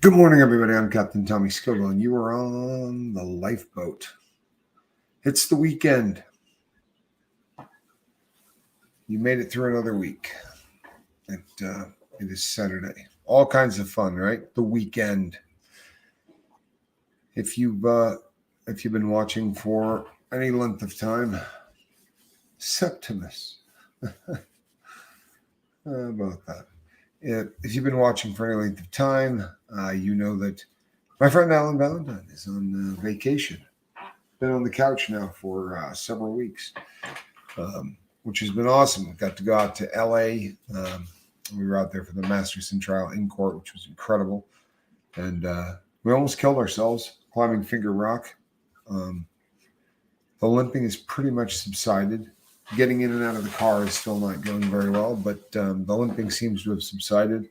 Good morning, everybody. I'm Captain Tommy Scoville, and you are on the Lifeboat. It's the weekend. You made it through another week. It is Saturday. All kinds of fun, right? The weekend. If you've been watching for any length of time, Septimus. How about that? If you've been watching for any length of time, you know that my friend Alan Valentine is on vacation. Been on the couch now for several weeks, which has been awesome. We got to go out to LA. We were out there for the Masterson trial in court, which was incredible. And we almost killed ourselves climbing Finger Rock. The limping is pretty much subsided. Getting in and out of the car is still not going very well, but the limping seems to have subsided.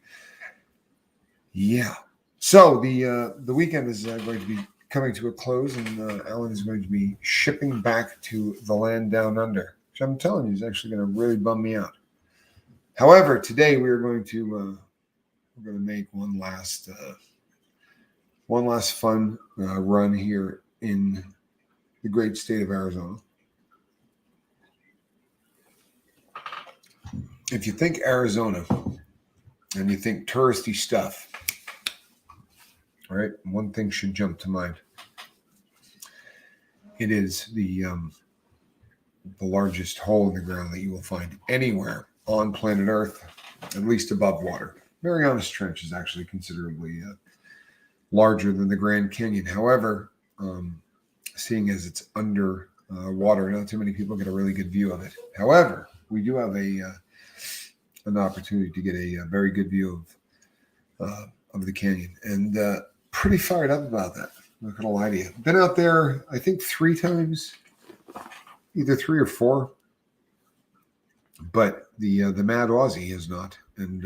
Yeah. So the weekend is going to be coming to a close, and Alan is going to be shipping back to the land down under, which I'm telling you is actually going to really bum me out. However, today we are going to make one last fun run here in the great state of Arizona. If you think Arizona and you think touristy stuff, all right, one thing should jump to mind. It is the largest hole in the ground that you will find anywhere on planet Earth, at least above water. Marianas Trench is actually considerably larger than the Grand Canyon. However, seeing as it's under water, not too many people get a really good view of it. However, we do have an opportunity to get a very good view of the canyon, and pretty fired up about that. I'm not gonna lie to you. Been out there, I think 3 times, either 3 or 4. But the Mad Aussie is not. And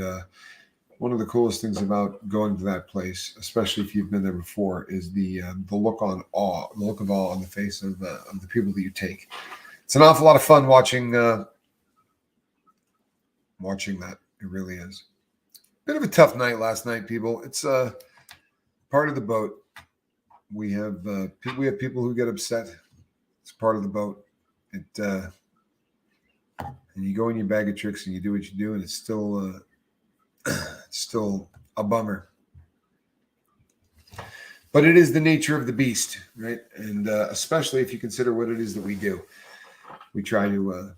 one of the coolest things about going to that place, especially if you've been there before, is the look of awe on the face of the people that you take. It's an awful lot of fun watching that. It really is. Bit of a tough night last night, people. It's part of the boat. We have people who get upset. It's part of the boat. And you go in your bag of tricks and you do what you do, and it's still a bummer. But it is the nature of the beast, right? And especially if you consider what it is that we do. We try to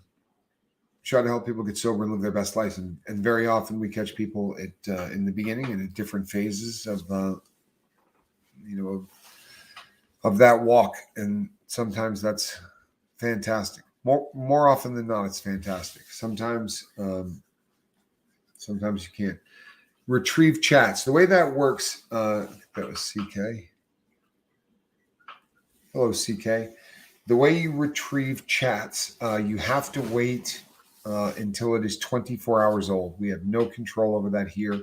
help people get sober and live their best lives, and very often we catch people in the beginning and at different phases of that walk, and sometimes that's fantastic. More often than not, it's fantastic. Sometimes you can't. Retrieve chats. The way that works, I think that was CK. Hello, CK. The way you retrieve chats, you have to wait until it is 24 hours old. We have no control over that here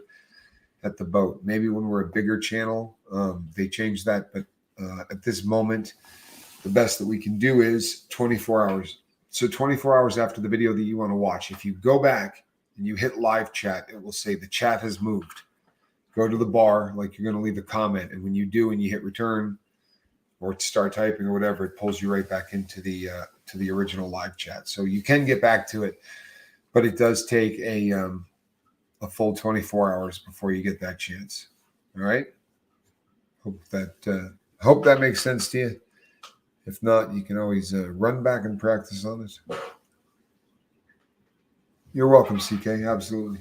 at the boat. Maybe when we're a bigger channel, they change that. But at this moment, the best that we can do is 24 hours. So 24 hours after the video that you want to watch, if you go back and you hit live chat, it will say the chat has moved. Go to the bar like you're going to leave a comment. And when you do and you hit return or start typing or whatever, it pulls you right back into the original live chat. So you can get back to it, but it does take a full 24 hours before you get that chance. All right. Hope that makes sense to you. If not, you can always run back and practice on it. You're welcome, CK. Absolutely.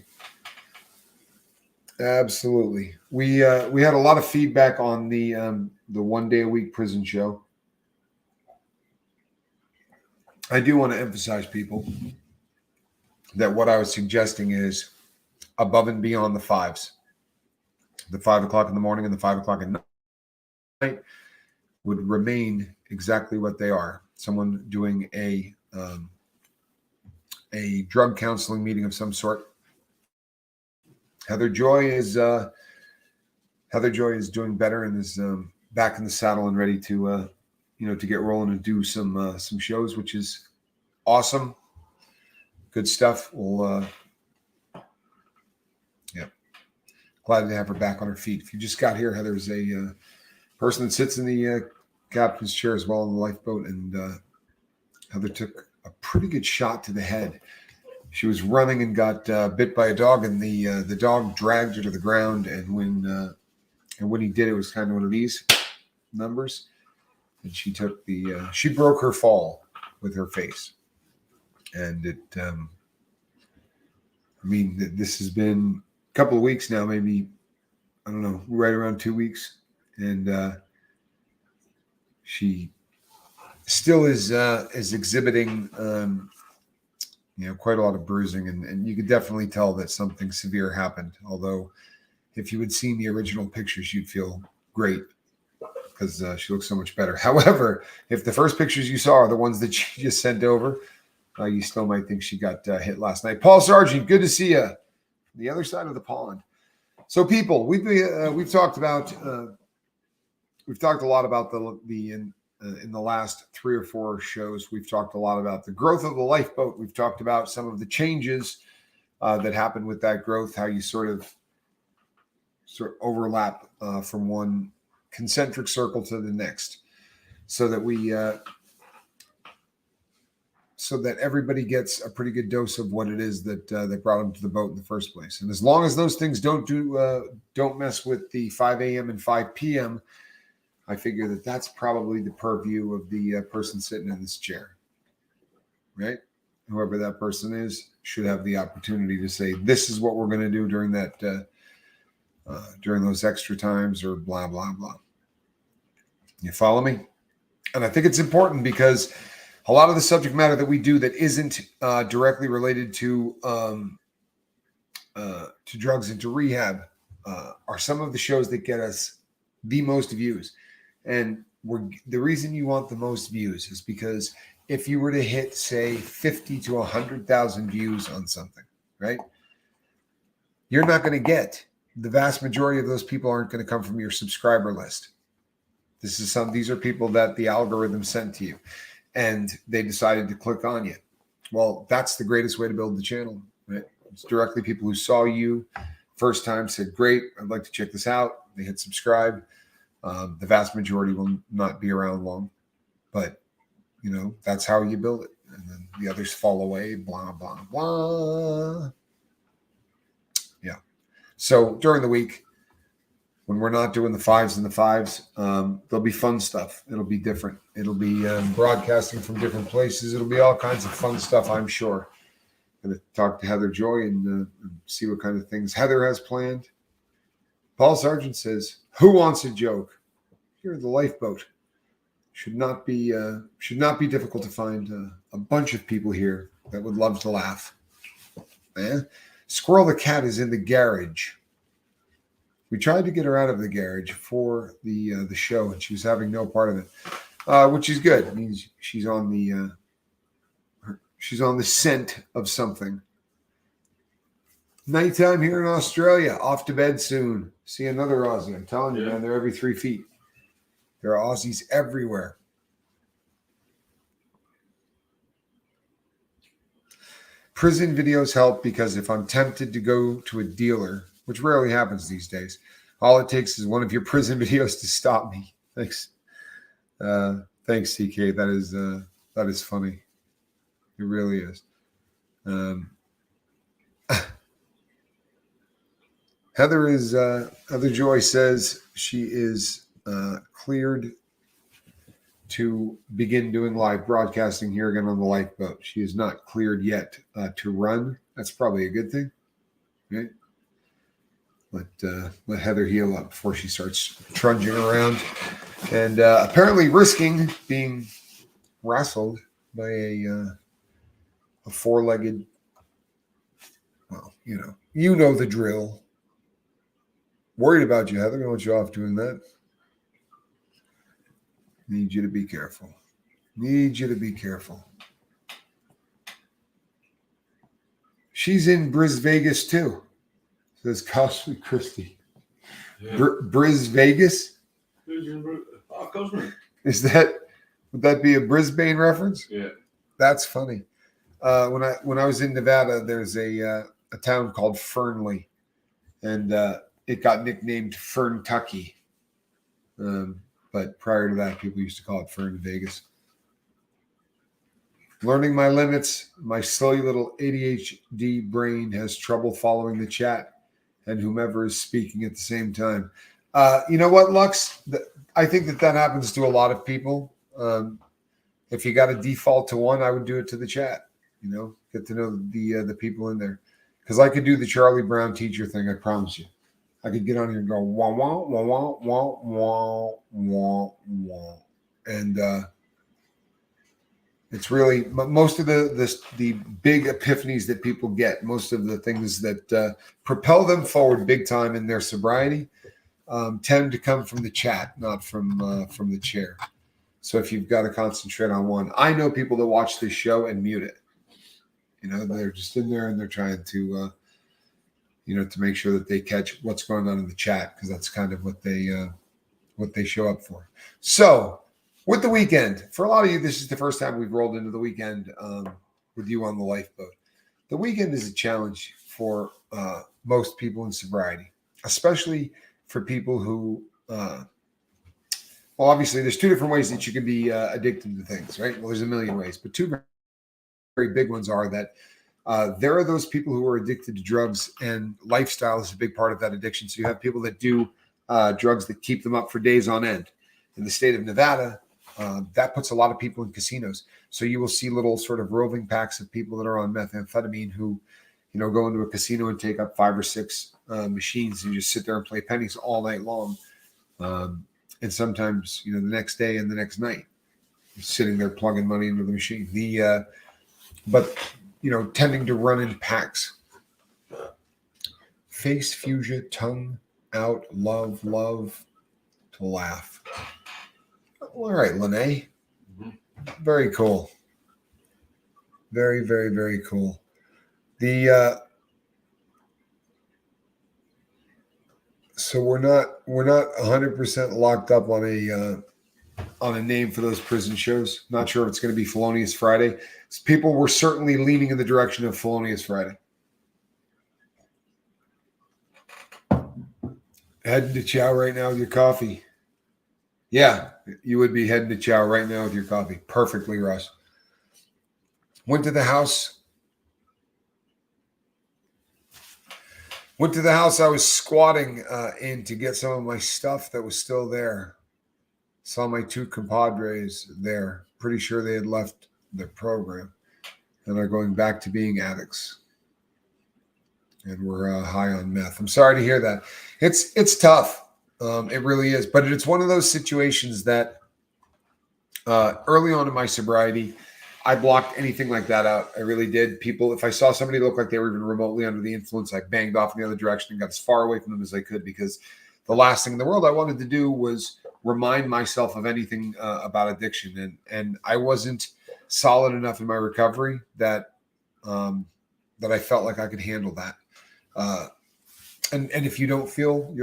Absolutely. We had a lot of feedback on the 1 day a week prison show. I do want to emphasize, people, that what I was suggesting is above and beyond the 5s. The 5 o'clock in the morning and the 5 o'clock at night would remain exactly what they are. Doing a drug counseling meeting of some sort. Heather Joy is doing better and is back in the saddle and ready to get rolling and do some shows, which is awesome. Good stuff. We'll glad to have her back on her feet. If you just got here, Heather's a person that sits in the captain's chair as well on the lifeboat, and Heather took a pretty good shot to the head. She was running and got bit by a dog, and the dog dragged her to the ground. And when he did, it was kind of one of these numbers, and she took she broke her fall with her face, and it. This has been a couple of weeks now, maybe, I don't know, right around 2 weeks, and she still is exhibiting. Quite a lot of bruising, and you could definitely tell that something severe happened. Although, if you had seen the original pictures, you'd feel great because she looks so much better. However, if the first pictures you saw are the ones that she just sent over, you still might think she got hit last night. Paul Sargent, good to see you. The other side of the pond. So, people, we've talked about we've talked a lot about in the last 3 or 4 shows. We've talked a lot about the growth of the lifeboat. We've talked about some of the changes that happened with that growth, how you sort of overlap from one concentric circle to the next, so that everybody gets a pretty good dose of what it is that brought them to the boat in the first place. And as long as those things don't mess with the 5 a.m. and 5 p.m., I figure that that's probably the purview of the person sitting in this chair, right? Whoever that person is should have the opportunity to say, this is what we're going to do during that, during those extra times, or blah, blah, blah. You follow me? And I think it's important because a lot of the subject matter that we do that isn't directly related to drugs and to rehab are some of the shows that get us the most views. And the reason you want the most views is because if you were to hit, say, 50 to 100,000 views on something, right? You're not going to get, the vast majority of those people aren't going to come from your subscriber list. These are people that the algorithm sent to you, and they decided to click on you. Well, that's the greatest way to build the channel, right? It's directly people who saw you first time, said, great, I'd like to check this out. They hit subscribe. The vast majority will not be around long, but that's how you build it. And then the others fall away, blah, blah, blah. Yeah. So during the week, when we're not doing the 5s and the 5s, there'll be fun stuff. It'll be different. It'll be broadcasting from different places. It'll be all kinds of fun stuff, I'm sure. I'm going to talk to Heather Joy and see what kind of things Heather has planned. Paul Sargent says, who wants a joke? Here at the lifeboat. Should not be difficult to find a bunch of people here that would love to laugh. Squirrel the cat is in the garage. We tried to get her out of the garage for the show, and she was having no part of it, which is good. It means she's on the scent of something. Nighttime here in Australia. Off to bed soon. See another Aussie. I'm telling you, man, they're every 3 feet. There are Aussies everywhere. Prison videos help because if I'm tempted to go to a dealer, which rarely happens these days, all it takes is one of your prison videos to stop me. Thanks. Thanks, CK. That is funny. It really is. Heather Joy says she is cleared to begin doing live broadcasting here again on the lifeboat. She is not cleared yet to run. That's probably a good thing, right? Let Heather heal up before she starts trudging around and apparently risking being wrestled by a four-legged. Well, you know the drill. Worried about you, Heather. I don't want you off doing that. Need you to be careful. She's in Vegas too, says Costly Christie. Yeah. Vegas? Would that be a Brisbane reference? Yeah. That's funny. When I was in Nevada, there's a town called Fernley, and it got nicknamed Ferntucky. But prior to that, people used to call it Fern Vegas. Learning my limits, my silly little ADHD brain has trouble following the chat and whomever is speaking at the same time. You know what, Lux? I think that happens to a lot of people. If you got a default to one, I would do it to the chat. Get to know the people in there. Because I could do the Charlie Brown teacher thing, I promise you. I could get on here and go wah wah wah wah wah wah wah wah, and it's really most of the big epiphanies that people get, most of the things that propel them forward big time in their sobriety, tend to come from the chat, not from the chair. So if you've got to concentrate on one, I know people that watch this show and mute it. They're just in there and they're trying to to make sure that they catch what's going on in the chat, because that's kind of what they show up for. So with the Weekemd, for a lot of you, this is the first time we've rolled into the Weekemd with you on the Lifeboat. The Weekemd is a challenge for most people in sobriety, especially for people who, well, obviously there's two different ways that you can be addicted to things, right? Well, there's a million ways, but two very big ones are that there are those people who are addicted to drugs, and lifestyle is a big part of that addiction. So you have people that do drugs that keep them up for days on end. In the state of Nevada, that puts a lot of people in casinos. So you will see little sort of roving packs of people that are on methamphetamine who, go into a casino and take up 5 or 6 machines and just sit there and play pennies all night long. And sometimes, the next day and the next night, sitting there plugging money into the machine. But tending to run in packs. Face fuchsia, tongue out, love to laugh. All right, Lene. Very cool. Very, very, very cool. So we're not 100% locked up on a name for those prison shows. Not sure if it's going to be Felonious Friday. People were certainly leaning in the direction of Felonious Friday. Heading to chow right now with your coffee. Yeah, you would be heading to chow right now with your coffee. Perfectly, Russ. Went to the house. I was squatting in to get some of my stuff that was still there. Saw my 2 compadres there. Pretty sure they had left the program and are going back to being addicts. And we're high on meth. I'm sorry to hear that. It's tough. It really is. But it's one of those situations that early on in my sobriety, I blocked anything like that out. I really did. People, if I saw somebody look like they were even remotely under the influence, I banged off in the other direction and got as far away from them as I could, because the last thing in the world I wanted to do was remind myself of anything about addiction. And I wasn't solid enough in my recovery that I felt like I could handle that. And if you don't feel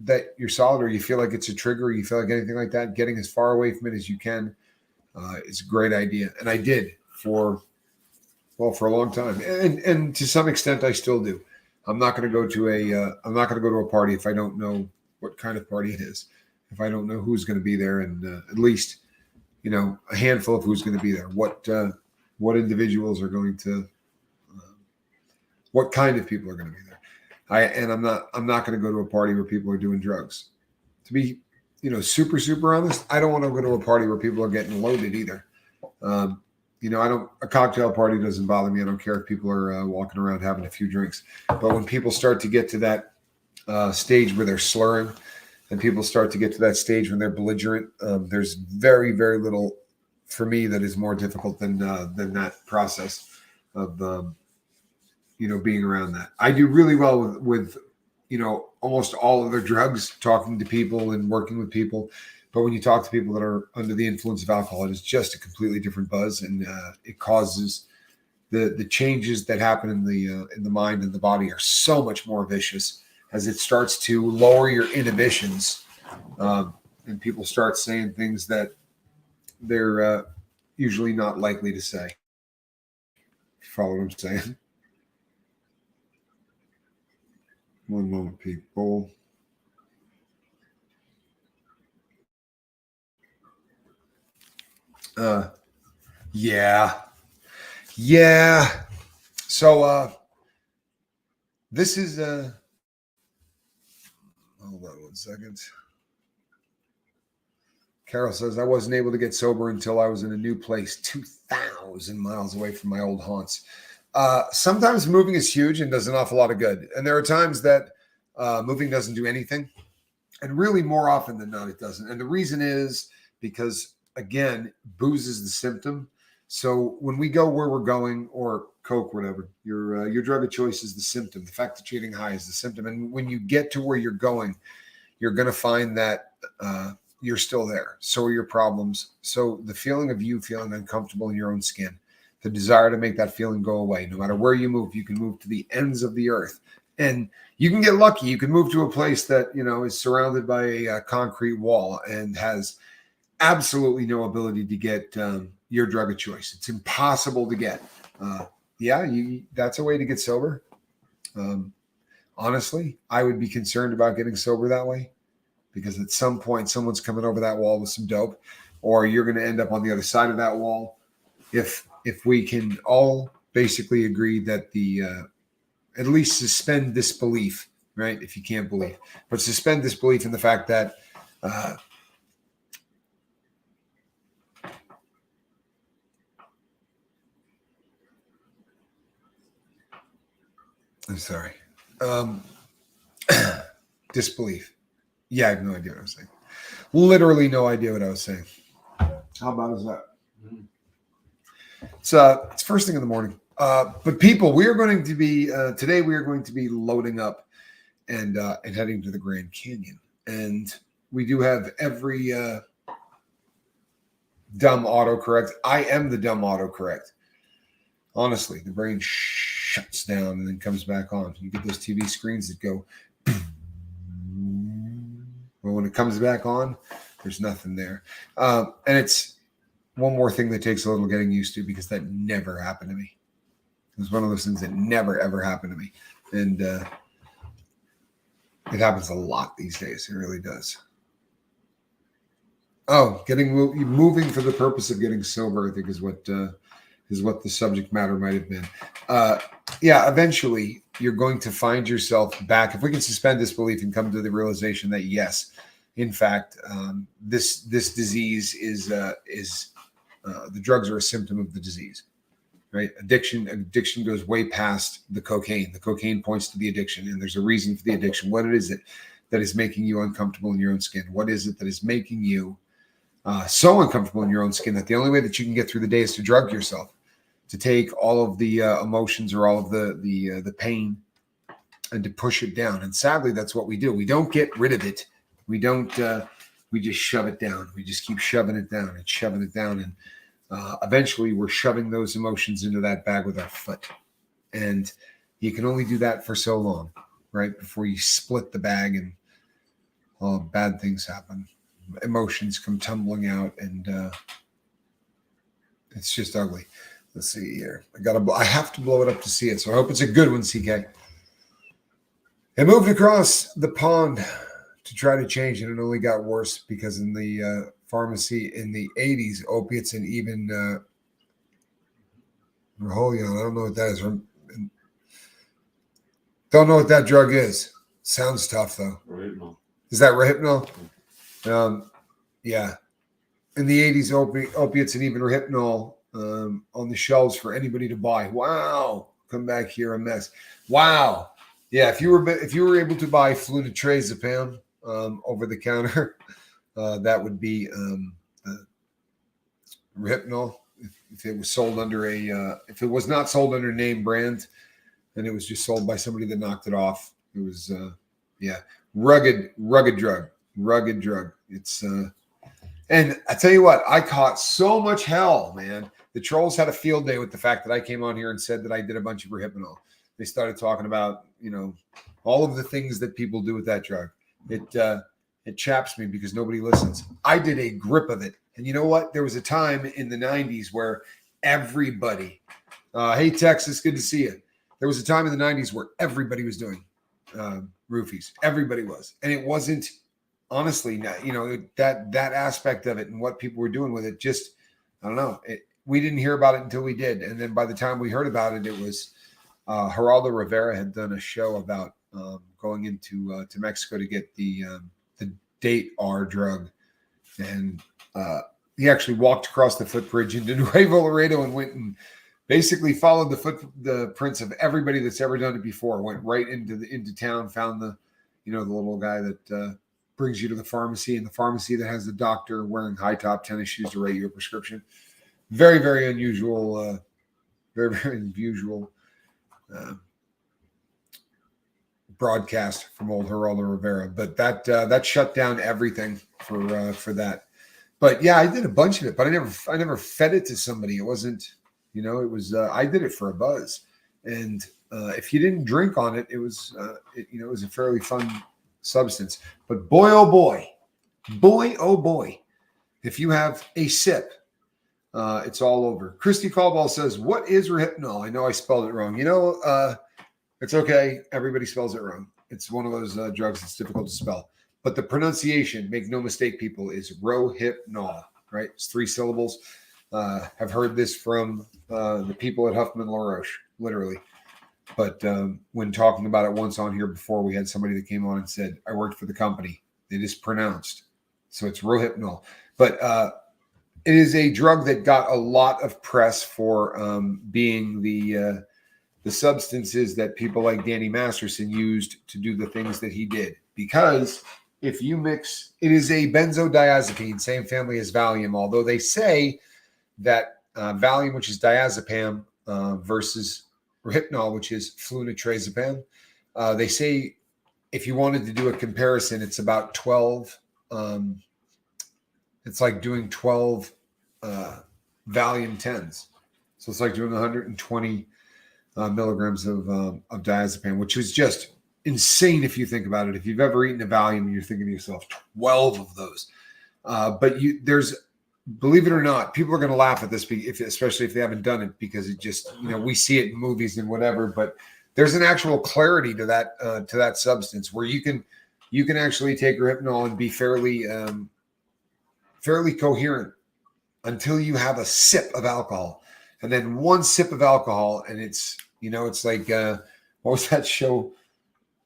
that you're solid, or you feel like it's a trigger, or you feel like anything like that, getting as far away from it as you can is a great idea. And I did for a long time, and to some extent I still do. I'm not going to go to a party if I don't know what kind of party it is. If I don't know who's going to be there, and at least a handful of who's going to be there, what individuals are going to, what kind of people are going to be there. I'm not going to go to a party where people are doing drugs. To be, super, super honest, I don't want to go to a party where people are getting loaded either. A cocktail party doesn't bother me. I don't care if people are walking around having a few drinks. But when people start to get to that stage where they're slurring, and people start to get to that stage when they're belligerent, there's very, very little for me that is more difficult than that process of being around that. I do really well with almost all other drugs, talking to people and working with people. But when you talk to people that are under the influence of alcohol, it is just a completely different buzz, and it causes the changes that happen in the mind and the body are so much more vicious, as it starts to lower your inhibitions, and people start saying things that they're usually not likely to say. Follow what I'm saying? One moment, people. Yeah. Yeah. So this is hold on one second. Carol says I wasn't able to get sober until I was in a new place 2,000 miles away from my old haunts. Sometimes moving is huge and does an awful lot of good. And there are times that moving doesn't do anything. And really, more often than not, it doesn't. And the reason is because, again, booze is the symptom. So when we go where we're going, or Coke, whatever, your drug of choice is the symptom. The fact that you're getting high is the symptom. And when you get to where you're going, you're going to find that you're still there. So are your problems. So the feeling of you feeling uncomfortable in your own skin, the desire to make that feeling go away, no matter where you move, you can move to the ends of the earth. And you can get lucky. You can move to a place that, is surrounded by a concrete wall and has absolutely no ability to get your drug of choice. It's impossible to get. That's a way to get sober. Honestly, I would be concerned about getting sober that way, because at some point someone's coming over that wall with some dope, or you're going to end up on the other side of that wall. If we can all basically agree that at least suspend disbelief, right? If you can't believe, but suspend disbelief in the fact that I'm sorry. Disbelief. Yeah, I have no idea what I was saying. Literally no idea what I was saying. How about is that? It's first thing in the morning. But people, we are going to be today. We are going to be loading up and heading to the Grand Canyon, and we do have every dumb autocorrect. I am the dumb autocorrect. Honestly, the brain shuts down and then comes back on. You get those TV screens that go. Well, when it comes back on, there's nothing there, and it's one more thing that takes a little getting used to, because that never happened to me. It was one of those things that never, ever happened to me. And it happens a lot these days. It really does. Oh, moving for the purpose of getting sober, I think is what the subject matter might have been. Eventually you're going to find yourself back. If we can suspend disbelief and come to the realization that, yes, in fact, this disease is the drugs are a symptom of the disease. Right? Addiction goes way past the cocaine. The cocaine points to the addiction, and there's a reason for the addiction. What is it that is making you uncomfortable in your own skin? What is it that is making you so uncomfortable in your own skin that the only way that you can get through the day is to drug yourself, to take all of the emotions or all of the pain and to push it down? And sadly, that's what we do. We don't get rid of it. We don't. We just shove it down. We just keep shoving it down and shoving it down, and eventually we're shoving those emotions into that bag with our foot. And you can only do that for so long, right? Before you split the bag and all bad things happen. Emotions come tumbling out, and it's just ugly. Let's see here. I have to blow it up to see it, so I hope it's a good one, CK. I moved across the pond to try to change it. It only got worse, because in the pharmacy in the 80s, opiates and even Roholion, I don't know what that is. Don't know what that drug is. Sounds tough, though. Rohypnol. Is that Rohypnol? Yeah. In the 80s, opiates and even Rohypnol on the shelves for anybody to buy. Wow. Come back here a mess. Wow. Yeah, if you were able to buy flunitrazepam over the counter, that would be Rohypnol. If it was sold under if it was not sold under name brand, and it was just sold by somebody that knocked it off, it was rugged drug. It's and I tell you what, I caught so much hell, man. The trolls had a field day with the fact that I came on here and said that I did a bunch of Rohypnol. They started talking about, all of the things that people do with that drug. It chaps me because nobody listens. I did a grip of it. And you know what? There was a time in the 90s where everybody, hey, Texas, good to see you. There was a time in the 90s where everybody was doing roofies. Everybody was. And it wasn't, honestly, that aspect of it and what people were doing with it just I don't know. We didn't hear about it until we did. And then by the time we heard about it, it was Geraldo Rivera had done a show about going into to Mexico to get the date R drug. And he actually walked across the footbridge into Nuevo Laredo and went and basically followed the prints of everybody that's ever done it before. Went right into town, found the little guy that brings you to the pharmacy, and the pharmacy that has the doctor wearing high top tennis shoes to write you a prescription. Very, very unusual. Very, very unusual broadcast from old Geraldo Rivera. But that shut down everything for that. But yeah, I did a bunch of it, but I never fed it to somebody. It wasn't, it was I did it for a buzz, and if you didn't drink on it, it was it was a fairly fun substance. But boy oh boy, if you have a sip, it's all over. Christy Caldwell says, "What is Rohypnol?" I know I spelled it wrong. It's okay. Everybody spells it wrong. It's one of those drugs that's difficult to spell. But the pronunciation, make no mistake, people, is Rohypnol, right? It's 3 syllables. I've heard this from the people at Huffman LaRoche, literally. But when talking about it once on here before, we had somebody that came on and said, I worked for the company. It is pronounced. So it's Rohypnol. But it is a drug that got a lot of press for being the substances that people like Danny Masterson used to do the things that he did. Because if you mix, it is a benzodiazepine, same family as Valium, although they say that Valium, which is diazepam, versus Rohypnol, which is flunitrazepam, they say if you wanted to do a comparison, it's about 12. It's like doing 12 Valium 10s. So it's like doing 120 milligrams of diazepam, which is just insane if you think about it. If you've ever eaten a Valium and you're thinking to yourself, 12 of those. But there's, believe it or not, people are going to laugh at this, especially if they haven't done it, because it just, we see it in movies and whatever. But there's an actual clarity to that substance where you can actually take Rohypnol and be fairly coherent until you have a sip of alcohol, and then one sip of alcohol, and it's it's like what was that show?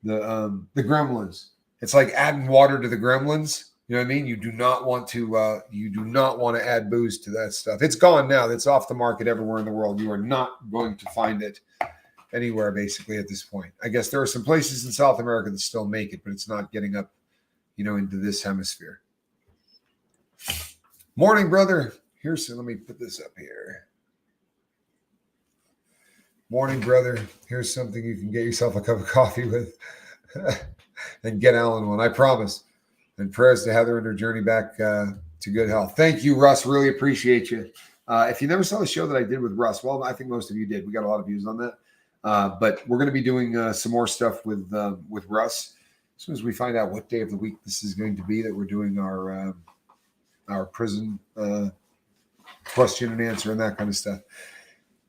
The Gremlins. It's like adding water to the Gremlins. You know what I mean? You do not want to add booze to that stuff. It's gone now. It's off the market everywhere in the world. You are not going to find it anywhere basically at this point. I guess there are some places in South America that still make it, but it's not getting up, into this hemisphere. Morning, brother. Let me put this up here. Morning, brother. Here's something you can get yourself a cup of coffee with and get Alan one, I promise. And prayers to Heather and her journey back to good health. Thank you, Russ. Really appreciate you. If you never saw the show that I did with Russ, well, I think most of you did. We got a lot of views on that. But we're going to be doing some more stuff with Russ as soon as we find out what day of the week this is going to be that we're doing our prison question and answer and that kind of stuff.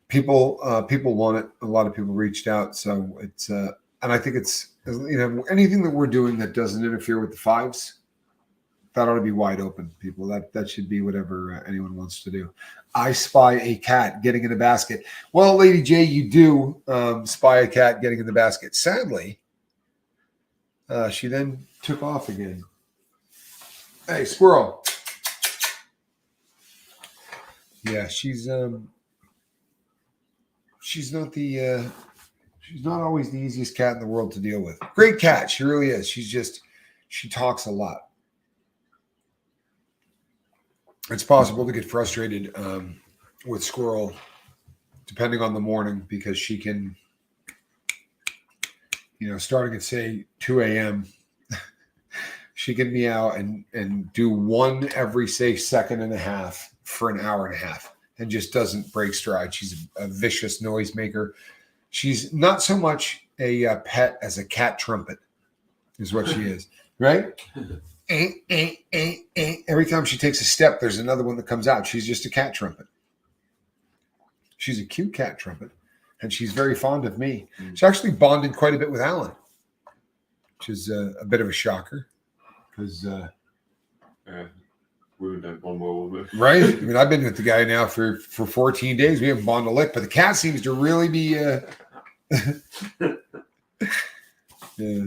People want it. A lot of people reached out, so it's and I think it's anything that we're doing that doesn't interfere with the fives, that ought to be wide open. People, that should be whatever anyone wants to do. I spy a cat getting in a basket. Well, Lady J, you do spy a cat getting in the basket. Sadly, she then took off again. Hey, Squirrel. Yeah, she's not always the easiest cat in the world to deal with. Great cat, she really is. She talks a lot. It's possible to get frustrated with Squirrel depending on the morning, because she can, starting at say 2 a.m. she can meow and do one every say second and a half for an hour and a half and just doesn't break stride. She's a vicious noisemaker. She's not so much a pet as a cat trumpet is what she is, right? Every time she takes a step, there's another one that comes out. She's just a cat trumpet. She's a cute cat trumpet, and she's very fond of me. She actually bonded quite a bit with Alan, which is a bit of a shocker because we would have one more, wouldn't we? Right? I mean, I've been with the guy now for 14 days. We haven't bonded a lick, but the cat seems to really be yeah,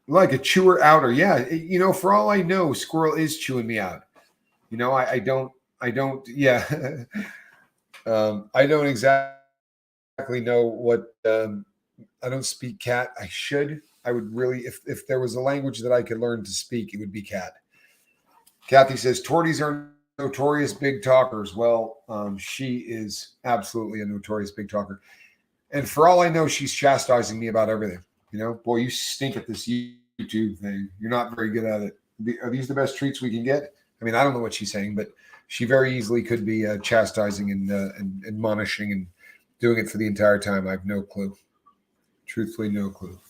like a chewer outer. Yeah, for all I know, Squirrel is chewing me out. I don't, yeah. I don't exactly know what, I don't speak cat. I should. I would really, if there was a language that I could learn to speak, it would be cat. Kathy says, Torties are notorious big talkers. Well, she is absolutely a notorious big talker. And for all I know, she's chastising me about everything. Boy, you stink at this YouTube thing. You're not very good at it. Are these the best treats we can get? I mean, I don't know what she's saying, but she very easily could be chastising and admonishing and doing it for the entire time. I have no clue. Truthfully, no clue.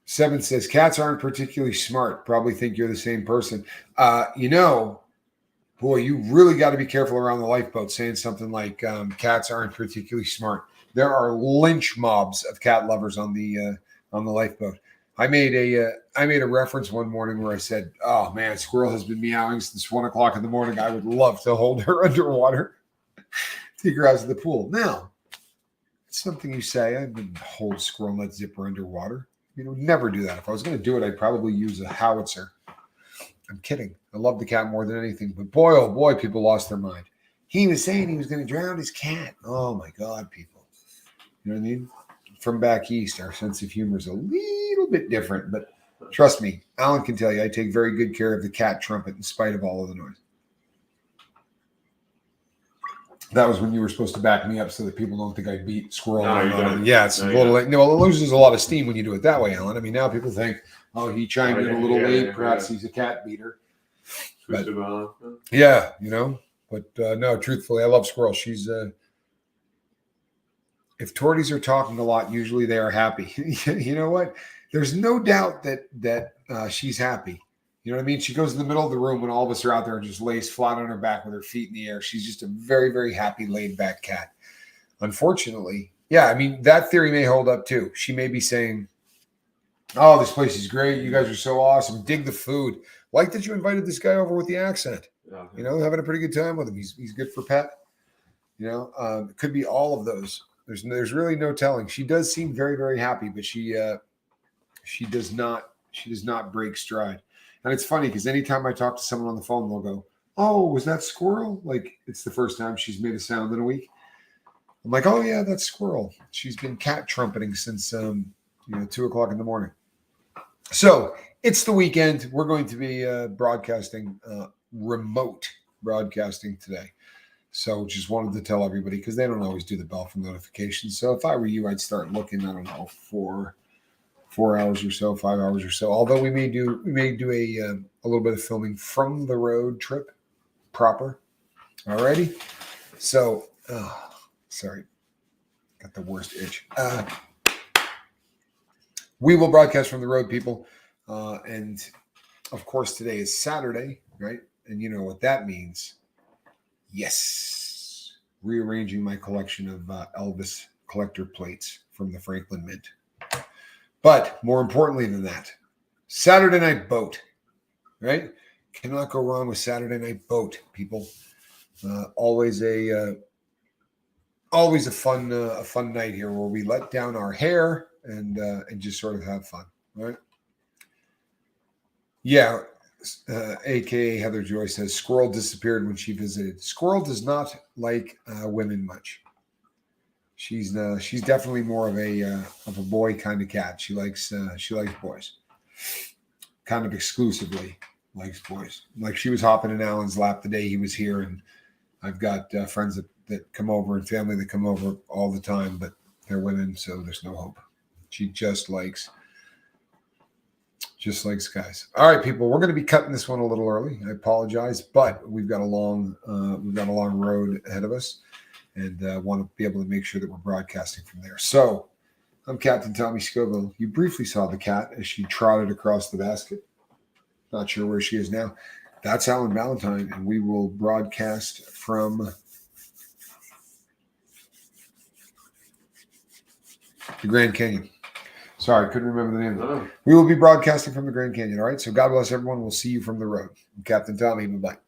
7 says, cats aren't particularly smart. Probably think you're the same person. Boy, you really got to be careful around the Lifeboat saying something like cats aren't particularly smart. There are lynch mobs of cat lovers on the Lifeboat. I made a reference one morning where I said, "Oh man, Squirrel has been meowing since 1:00 in the morning. I would love to hold her underwater, take her out to the pool." Now, it's something you say. I wouldn't hold Squirrel and let zip her underwater. Never do that. If I was going to do it, I'd probably use a howitzer. I'm kidding. I love the cat more than anything. But boy, oh boy, people lost their mind. He was saying he was going to drown his cat. Oh my God, people. You know what I mean? From back east, our sense of humor is a little bit different. But trust me, Alan can tell you, I take very good care of the cat trumpet in spite of all of the noise. That was when you were supposed to back me up so that people don't think I beat Squirrel. No, yeah, it's a little late. No, it loses a lot of steam when you do it that way, Alan. I mean, now people think, oh, he chimed in a little late. Perhaps he's a cat beater. But, yeah, But no, truthfully, I love Squirrel. She's if torties are talking a lot, usually they are happy. You know what? There's no doubt that she's happy. You know what I mean? She goes in the middle of the room when all of us are out there and just lays flat on her back with her feet in the air. She's just a very, very happy, laid-back cat. Unfortunately, yeah, I mean, that theory may hold up too. She may be saying, oh, this place is great. You guys are so awesome. Dig the food. Like that you invited this guy over with the accent. Having a pretty good time with him. He's good for pet. It could be all of those. There's really no telling. She does seem very, very happy, but she does not break stride. And it's funny because anytime I talk to someone on the phone, they'll go, oh, was that Squirrel? Like it's the first time she's made a sound in a week. I'm like, oh yeah, that's Squirrel. She's been cat trumpeting since 2:00 in the morning. So it's the weekend. We're going to be broadcasting remote broadcasting today. So just wanted to tell everybody because they don't always do the bell for notifications. So if I were you, I'd start looking, I don't know, for 4 hours or so, 5 hours or so. Although we may do a little bit of filming from the road trip proper. Alrighty. So, sorry, got the worst itch. We will broadcast from the road, people. And of course, today is Saturday, right? And you know what that means. Yes. Rearranging my collection of Elvis collector plates from the Franklin Mint. But more importantly than that, Saturday Night Boat, right? Cannot go wrong with Saturday Night Boat, people. Always a fun night here where we let down our hair and just sort of have fun, right? Yeah, AKA Heather Joy says Squirrel disappeared when she visited. Squirrel does not like women much. She's definitely more of a boy kind of cat. She likes boys, kind of exclusively likes boys. Like she was hopping in Alan's lap the day he was here, and I've got friends that come over and family that come over all the time, but they're women, so there's no hope. She just likes guys. All right, people, we're going to be cutting this one a little early. I apologize, but we've got a long road ahead of us. And want to be able to make sure that we're broadcasting from there. So I'm Captain Tommy Scoville. You briefly saw the cat as she trotted across the basket. Not sure where she is now. That's Alan Valentine, and we will broadcast from the Grand Canyon. Sorry, couldn't remember the name of it. Oh. We will be broadcasting from the Grand Canyon. All right. So God bless everyone. We'll see you from the road. I'm Captain Tommy. Bye bye.